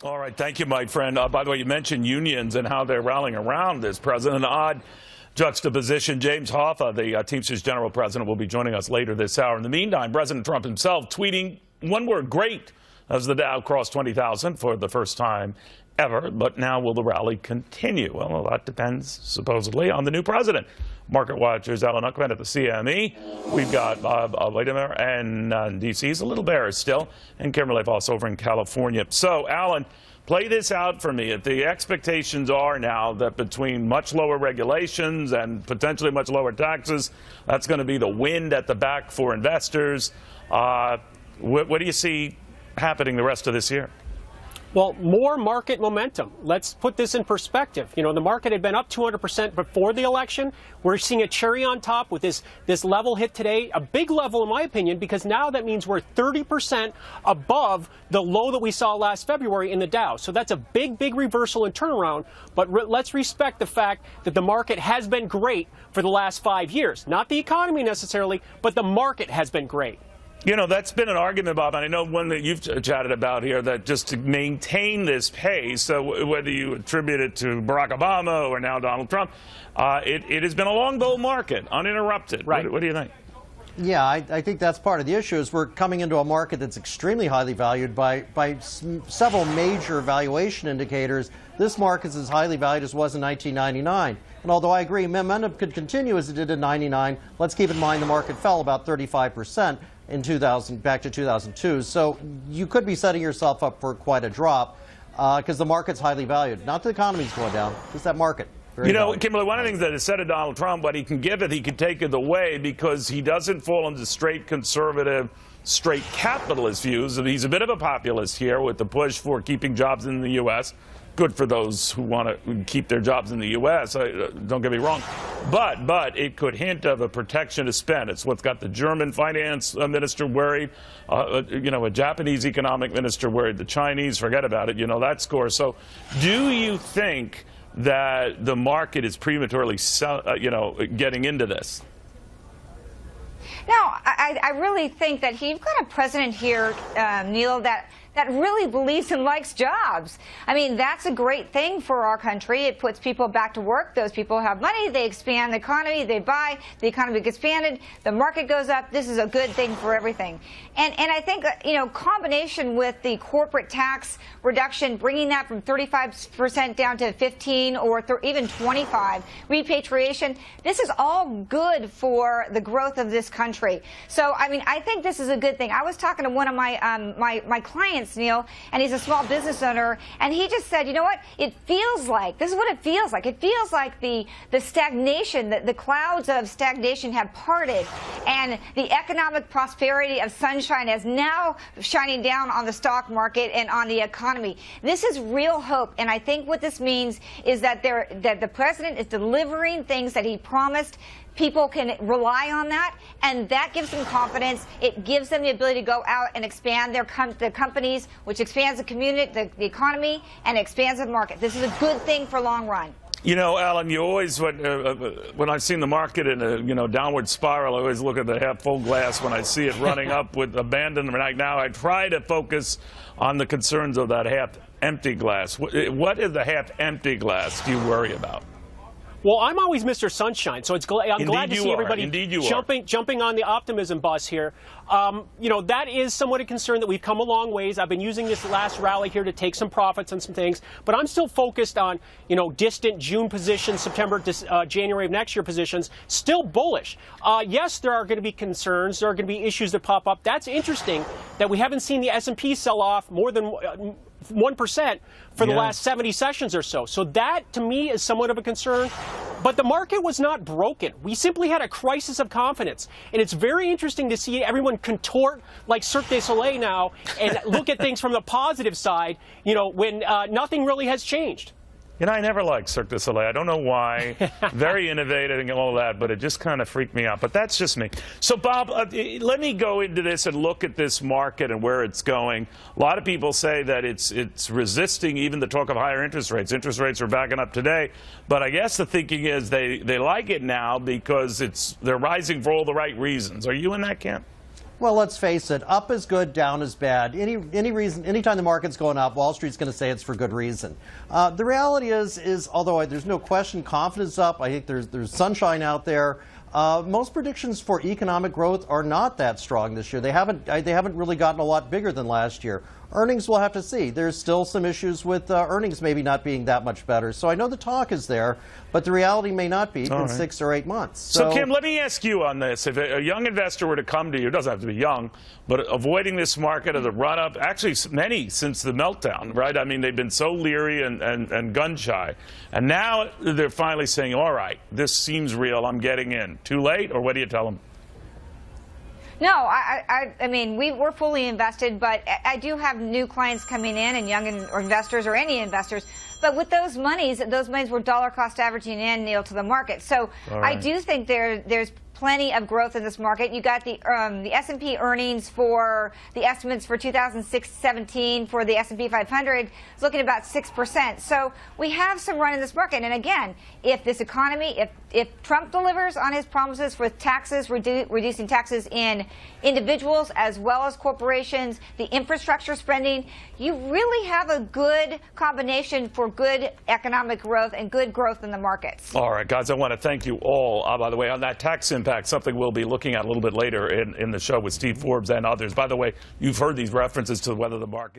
All right. Thank you, my friend. By the way, you mentioned unions and how they're rallying around this president. An odd juxtaposition. James Hoffa, the Teamsters General President, will be joining us later this hour. In the meantime, President Trump himself tweeting one word, great, as the Dow crossed 20,000 for the first time ever. But now will the rally continue? Well, a lot depends, supposedly, on the new president. Market watchers Alan Uckman at the CME. We've got Bob Waldemar and D.C. He's a little bearish still, and Kimberly Voss over in California. So, Alan, play this out for me. If the expectations are now that between much lower regulations and potentially much lower taxes, that's going to be the wind at the back for investors, what do you see happening the rest of this year? Well, more market momentum. Let's put this in perspective. You know, the market had been up 200% before the election. We're seeing a cherry on top with this level hit today, a big level in my opinion, because now that means we're 30% above the low that we saw last February in the Dow. So that's a big reversal and turnaround. But let's respect the fact that the market has been great for the last 5 years. Not the economy necessarily, but the market has been great. You know, that's been an argument, Bob, and I know one that you've chatted about here, that just to maintain this pace, so whether you attribute it to Barack Obama or now Donald Trump, it has been a long bull market, uninterrupted. Right. What do you think? Yeah, I think that's part of the issue is we're coming into a market that's extremely highly valued by several major valuation indicators. This market is as highly valued as it was in 1999. And although I agree momentum could continue as it did in 99, let's keep in mind the market fell about 35% in 2000, back to 2002. So you could be setting yourself up for quite a drop because the market's highly valued. Not the economy's going down, just that market. You know, Kimberly, one of the things that is said of Donald Trump, what he can give it, he can take it away because he doesn't fall into straight conservative, straight capitalist views. He's a bit of a populist here with the push for keeping jobs in the U.S. Good for those who want to keep their jobs in the U.S., don't get me wrong. But it could hint of a protectionist spend. It's what's got the German finance minister worried, you know, a Japanese economic minister worried, the Chinese, forget about it, you know, that score. So do you think that the market is prematurely, you know, getting into this? No, I really think that you've got a president here, Neil, that really believes and likes jobs. I mean, that's a great thing for our country. It puts people back to work. Those people have money. They expand the economy. They buy. The economy gets expanded. The market goes up. This is a good thing for everything. And I think, you know, combination with the corporate tax reduction, bringing that from 35% down to 15 or even 25, repatriation, this is all good for the growth of this country. So, I mean, I think this is a good thing. I was talking to one of my clients, Neil, and he's a small business owner, and he just said, you know what, it feels like, this is what it feels like. It feels like the stagnation, the clouds of stagnation have parted, and the economic prosperity of sunshine is now shining down on the stock market and on the economy. This is real hope, and I think what this means is that the president is delivering things that he promised. People can rely on that, and that gives them confidence. It gives them the ability to go out and expand their companies, which expands the community, the economy, and expands the market. This is a good thing for long run. You know, Alan, you always, when I've seen the market in a downward spiral, I always look at the half full glass. When I see it running up with abandonment right now, I try to focus on the concerns of that half empty glass. What is the half empty glass do you worry about? Well, I'm always Mr. Sunshine, so I'm glad to see everybody jumping on the optimism bus here. You know, that is somewhat a concern that we've come a long ways. I've been using this last rally here to take some profits on some things, but I'm still focused on, you know, distant June positions, September, January of next year positions, still bullish. Yes, there are going to be concerns. There are going to be issues that pop up. That's interesting that we haven't seen the S&P sell off more than 1% for the last 70 sessions or so. So that, to me, is somewhat of a concern. But the market was not broken. We simply had a crisis of confidence. And it's very interesting to see everyone contort like Cirque du Soleil now and look at things from the positive side, you know, when nothing really has changed. You know, I never liked Cirque du Soleil. I don't know why. Very innovative and all that, but it just kind of freaked me out. But that's just me. So, Bob, let me go into this and look at this market and where it's going. A lot of people say that it's resisting even the talk of higher interest rates. Interest rates are backing up today. But I guess the thinking is they like it now because they're rising for all the right reasons. Are you in that camp? Well, let's face it, up is good, down is bad. Anytime the market's going up, Wall Street's going to say it's for good reason. The reality is although there's no question confidence up, I think there's sunshine out there. Most predictions for economic growth are not that strong this year. They haven't really gotten a lot bigger than last year. Earnings, we'll have to see. There's still some issues with earnings maybe not being that much better. So I know the talk is there, but the reality may not be in 6 or 8 months. So Kim, let me ask you on this. If a young investor were to come to you, it doesn't have to be young, but avoiding this market of the run-up, actually many since the meltdown, right? I mean, they've been so leery and gun-shy. And now they're finally saying, all right, this seems real, I'm getting in. Too late, or what do you tell them? No, I mean, we're fully invested, but I do have new clients coming in and young investors or any investors. But with those monies were dollar cost averaging in, Neil, to the market. So I do think there's plenty of growth in this market. You got the S&P earnings for the estimates for 2016-17 for the S&P 500 is looking at about 6%. So we have some run in this market. And again, if this economy, if Trump delivers on his promises for taxes, reducing taxes in individuals as well as corporations, the infrastructure spending, you really have a good combination for good economic growth and good growth in the markets. All right, guys, I want to thank you all, by the way, on that tax impact, something we'll be looking at a little bit later in the show with Steve Forbes and others. By the way, you've heard these references to whether the market